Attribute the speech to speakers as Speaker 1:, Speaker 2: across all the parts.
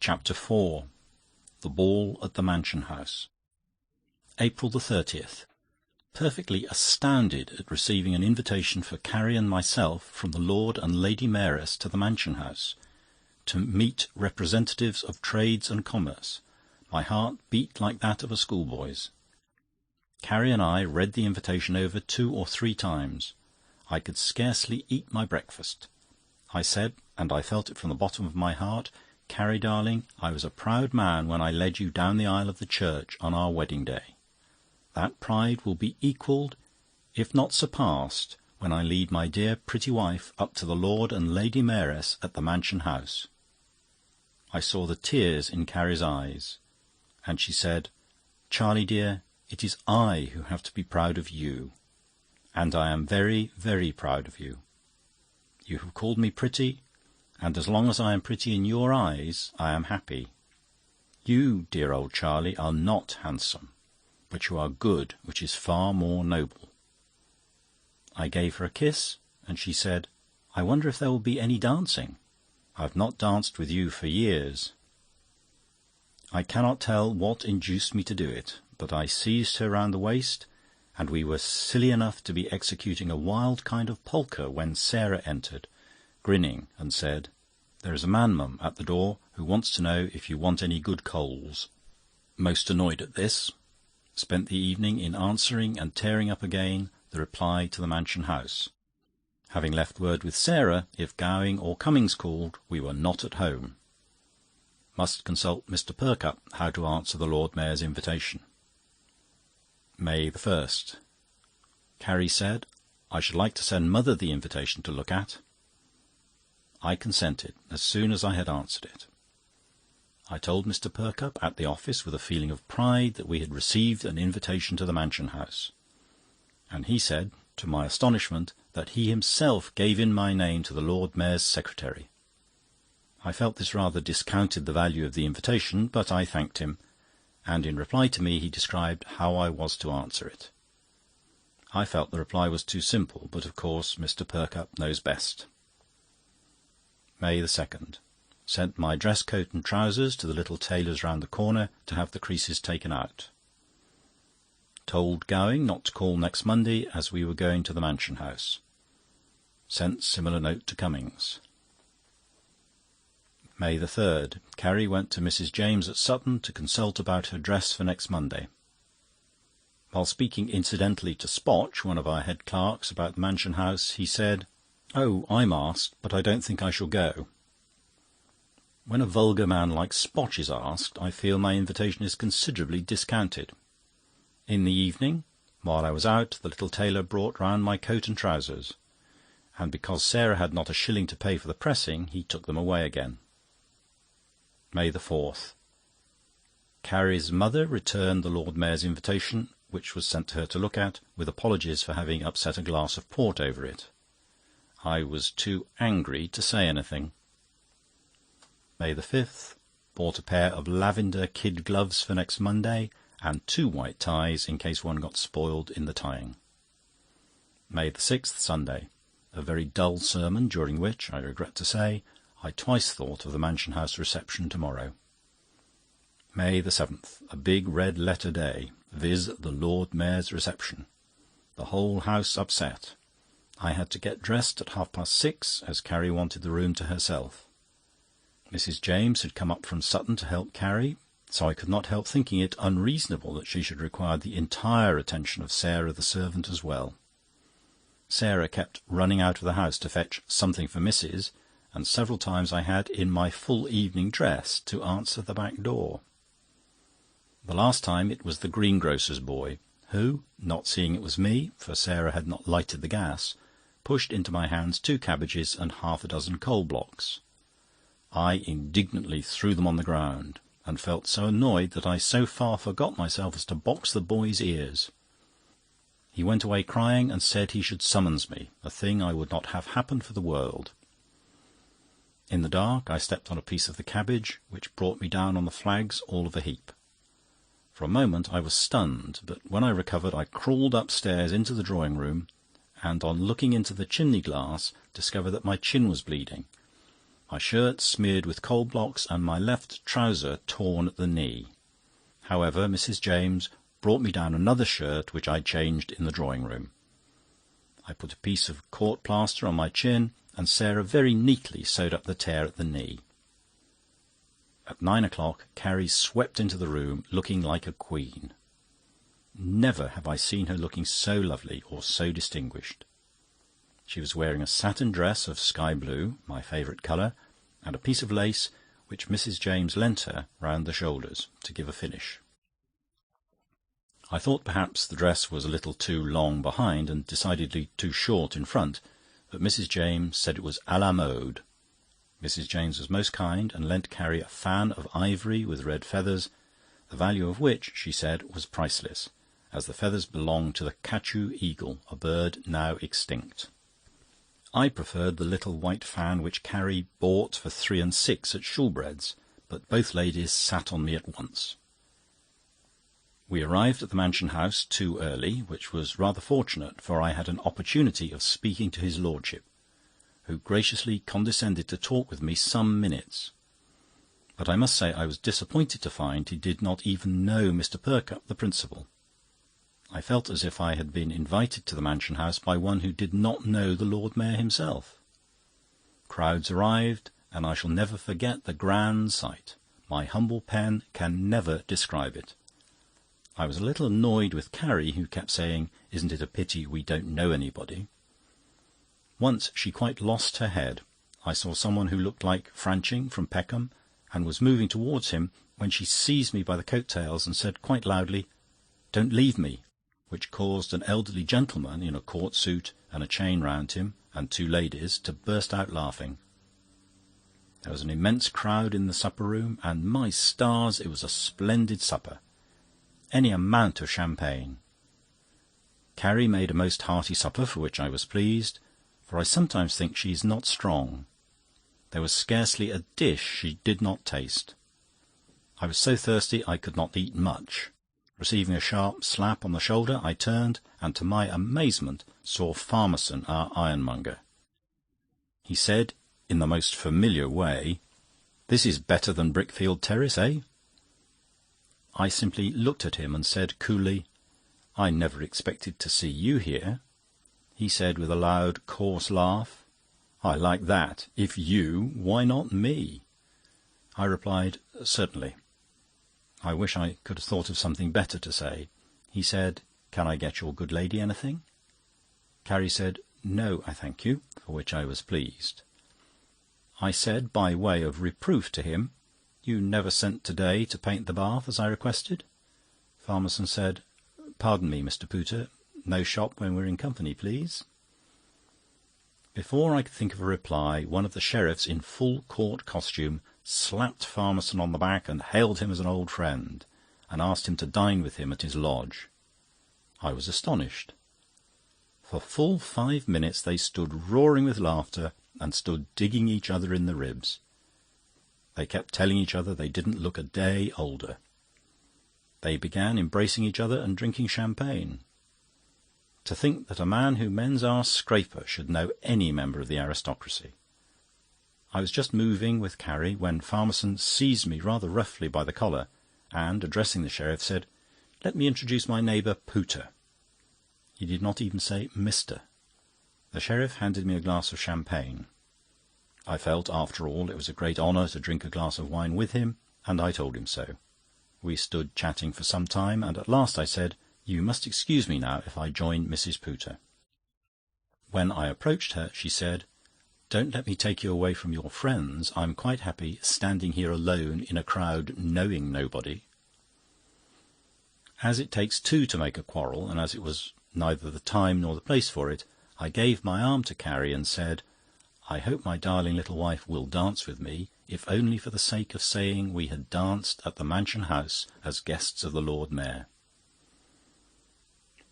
Speaker 1: Chapter 4. The Ball at the Mansion House. April the 30th. Perfectly astounded at receiving an invitation for Carrie and myself from the Lord and Lady Mayoress to the Mansion House, to meet representatives of trades and commerce. My heart beat like that of a schoolboy's. Carrie and I read the invitation over 2 or 3 times. I could scarcely eat my breakfast. I said, and I felt it from the bottom of my heart, "Carrie, darling, I was a proud man when I led you down the aisle of the church on our wedding day. That pride will be equalled, if not surpassed, when I lead my dear pretty wife up to the Lord and Lady Mayoress at the Mansion House." I saw the tears in Carrie's eyes, and she said, "Charlie dear, it is I who have to be proud of you. And I am very, very proud of you. You have called me pretty, and as long as I am pretty in your eyes, I am happy. You, dear old Charlie, are not handsome, but you are good, which is far more noble." I gave her a kiss, and she said, "I wonder if there will be any dancing. I've not danced with you for years." I cannot tell what induced me to do it, but I seized her round the waist, and we were silly enough to be executing a wild kind of polka when Sarah entered, grinning, and said, "There is a man, mum, at the door who wants to know if you want any good coals." Most annoyed at this, spent the evening in answering and tearing up again the reply to the Mansion House. Having left word with Sarah, if Gowing or Cummings called, we were not at home. Must consult Mr. Perkupp how to answer the Lord Mayor's invitation. May the 1st. Carrie said, "I should like to send Mother the invitation to look at." I consented, as soon as I had answered it. I told Mr. Perkupp at the office with a feeling of pride that we had received an invitation to the Mansion House, and he said, to my astonishment, that he himself gave in my name to the Lord Mayor's secretary. I felt this rather discounted the value of the invitation, but I thanked him, and in reply to me he described how I was to answer it. I felt the reply was too simple, but of course Mr. Perkupp knows best. May 2nd. Sent my dress coat and trousers to the little tailor's round the corner to have the creases taken out. Told Gowing not to call next Monday, as we were going to the Mansion House. Sent similar note to Cummings. May 3rd. Carrie went to Mrs. James at Sutton to consult about her dress for next Monday. While speaking incidentally to Spotch, one of our head clerks, about the Mansion House, he said, "Oh, I'm asked, but I don't think I shall go." When a vulgar man like Spotch is asked, I feel my invitation is considerably discounted. In the evening, while I was out, the little tailor brought round my coat and trousers, and because Sarah had not a shilling to pay for the pressing, he took them away again. May 4th. Carrie's mother returned the Lord Mayor's invitation, which was sent to her to look at, with apologies for having upset a glass of port over it. I was too angry to say anything. May 5th. Bought a pair of lavender kid gloves for next Monday, and 2 white ties in case one got spoiled in the tying. May 6th, Sunday. A very dull sermon, during which, I regret to say, I twice thought of the Mansion House reception tomorrow. May 7th. A big red letter day, viz. the Lord Mayor's reception. The whole house upset. I had to get dressed at 6:30, as Carrie wanted the room to herself. Mrs. James had come up from Sutton to help Carrie, so I could not help thinking it unreasonable that she should require the entire attention of Sarah the servant as well. Sarah kept running out of the house to fetch something for Mrs., and several times I had, in my full evening dress, to answer the back door. The last time it was the greengrocer's boy, who, not seeing it was me, for Sarah had not lighted the gas, pushed into my hands 2 cabbages and half a dozen coal blocks. I indignantly threw them on the ground, and felt so annoyed that I so far forgot myself as to box the boy's ears. He went away crying and said he should summons me, a thing I would not have happen for the world. In the dark I stepped on a piece of the cabbage, which brought me down on the flags all of a heap. For a moment I was stunned, but when I recovered I crawled upstairs into the drawing-room, and on looking into the chimney glass discovered that my chin was bleeding, my shirt smeared with coal blocks, and my left trouser torn at the knee. However, Mrs. James brought me down another shirt, which I changed in the drawing-room. I put a piece of court plaster on my chin, and Sarah very neatly sewed up the tear at the knee. At 9 o'clock, Carrie swept into the room, looking like a queen. Never have I seen her looking so lovely or so distinguished. She was wearing a satin dress of sky blue, my favourite colour, and a piece of lace which Mrs. James lent her round the shoulders to give a finish. I thought perhaps the dress was a little too long behind and decidedly too short in front, but Mrs. James said it was à la mode. Mrs. James was most kind and lent Carrie a fan of ivory with red feathers, the value of which, she said, was priceless, as the feathers belonged to the Kachu eagle, a bird now extinct. I preferred the little white fan which Carrie bought for 3 and 6 at Shoolbred's, but both ladies sat on me at once. We arrived at the Mansion House too early, which was rather fortunate, for I had an opportunity of speaking to his lordship, who graciously condescended to talk with me some minutes. But I must say I was disappointed to find he did not even know Mr. Perkupp, the principal. I felt as if I had been invited to the Mansion House by one who did not know the Lord Mayor himself. Crowds arrived, and I shall never forget the grand sight. My humble pen can never describe it. I was a little annoyed with Carrie, who kept saying, "Isn't it a pity we don't know anybody?" Once she quite lost her head. I saw someone who looked like Franching from Peckham, and was moving towards him, when she seized me by the coat-tails and said quite loudly, "Don't leave me," which caused an elderly gentleman in a court suit and a chain round him, and 2 ladies, to burst out laughing. There was an immense crowd in the supper-room, and, my stars, it was a splendid supper. Any amount of champagne. Carrie made a most hearty supper, for which I was pleased, for I sometimes think she is not strong. There was scarcely a dish she did not taste. I was so thirsty I could not eat much. Receiving a sharp slap on the shoulder, I turned, and to my amazement saw Farmerson, our ironmonger. He said, in the most familiar way, "This is better than Brickfield Terrace, eh?" I simply looked at him and said coolly, "I never expected to see you here." He said with a loud, coarse laugh, "I like that. If you, why not me?" I replied, "Certainly." I wish I could have thought of something better to say. He said, "Can I get your good lady anything?" Carrie said, "No, I thank you," for which I was pleased. I said, by way of reproof to him, "You never sent to-day to paint the bath, as I requested." Farmerson said, "Pardon me, Mr. Pooter, no shop when we're in company, please." Before I could think of a reply, one of the sheriffs in full court costume slapped Farmerson on the back and hailed him as an old friend, and asked him to dine with him at his lodge. I was astonished. For full 5 minutes they stood roaring with laughter, and stood digging each other in the ribs. They kept telling each other they didn't look a day older. They began embracing each other and drinking champagne. To think that a man who mends our scraper should know any member of the aristocracy. I was just moving with Carrie when Farmerson seized me rather roughly by the collar, and, addressing the sheriff, said, "Let me introduce my neighbour, Pooter." He did not even say Mr. The sheriff handed me a glass of champagne. I felt, after all, it was a great honour to drink a glass of wine with him, and I told him so. We stood chatting for some time, and at last I said, "You must excuse me now if I join Mrs. Pooter." When I approached her, she said, "Don't let me take you away from your friends. I'm quite happy standing here alone in a crowd, knowing nobody." As it takes 2 to make a quarrel, and as it was neither the time nor the place for it, I gave my arm to Carrie and said, "I hope my darling little wife will dance with me, if only for the sake of saying we had danced at the Mansion House as guests of the Lord Mayor."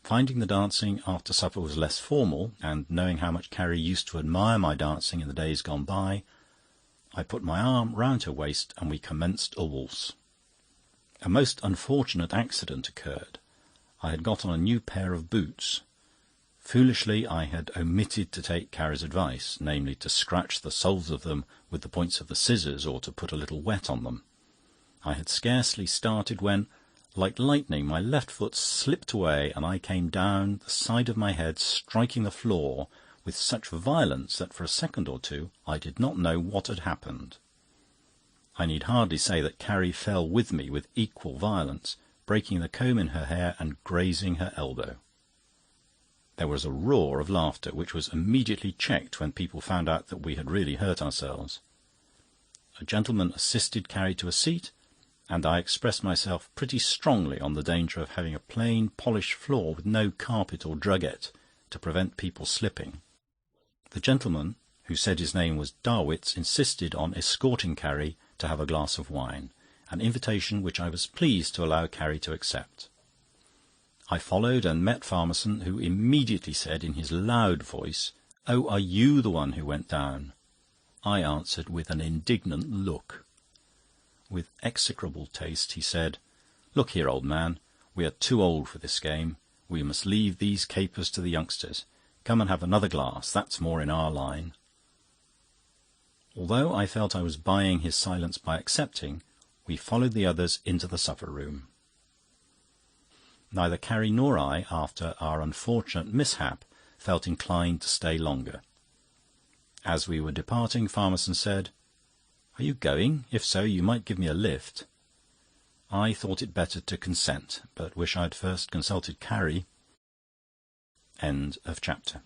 Speaker 1: Finding the dancing after supper was less formal, and knowing how much Carrie used to admire my dancing in the days gone by, I put my arm round her waist and we commenced a waltz. A most unfortunate accident occurred. I had got on a new pair of boots. Foolishly, I had omitted to take Carrie's advice, namely to scratch the soles of them with the points of the scissors or to put a little wet on them. I had scarcely started when, like lightning, my left foot slipped away and I came down the side of my head, striking the floor with such violence that for a second or two I did not know what had happened. I need hardly say that Carrie fell with me with equal violence, breaking the comb in her hair and grazing her elbow. There was a roar of laughter, which was immediately checked when people found out that we had really hurt ourselves. A gentleman assisted Carrie to a seat, and I expressed myself pretty strongly on the danger of having a plain, polished floor with no carpet or drugget to prevent people slipping. The gentleman, who said his name was Darwitz, insisted on escorting Carrie to have a glass of wine, an invitation which I was pleased to allow Carrie to accept. I followed and met Farmerson, who immediately said in his loud voice, "Oh, are you the one who went down?" I answered with an indignant look. With execrable taste he said, "Look here, old man, we are too old for this game. We must leave these capers to the youngsters. Come and have another glass, that's more in our line." Although I felt I was buying his silence by accepting, we followed the others into the supper-room. Neither Carrie nor I, after our unfortunate mishap, felt inclined to stay longer. As we were departing, Farmerson said, "Are you going? If so, you might give me a lift." I thought it better to consent, but wish I had first consulted Carrie. End of chapter.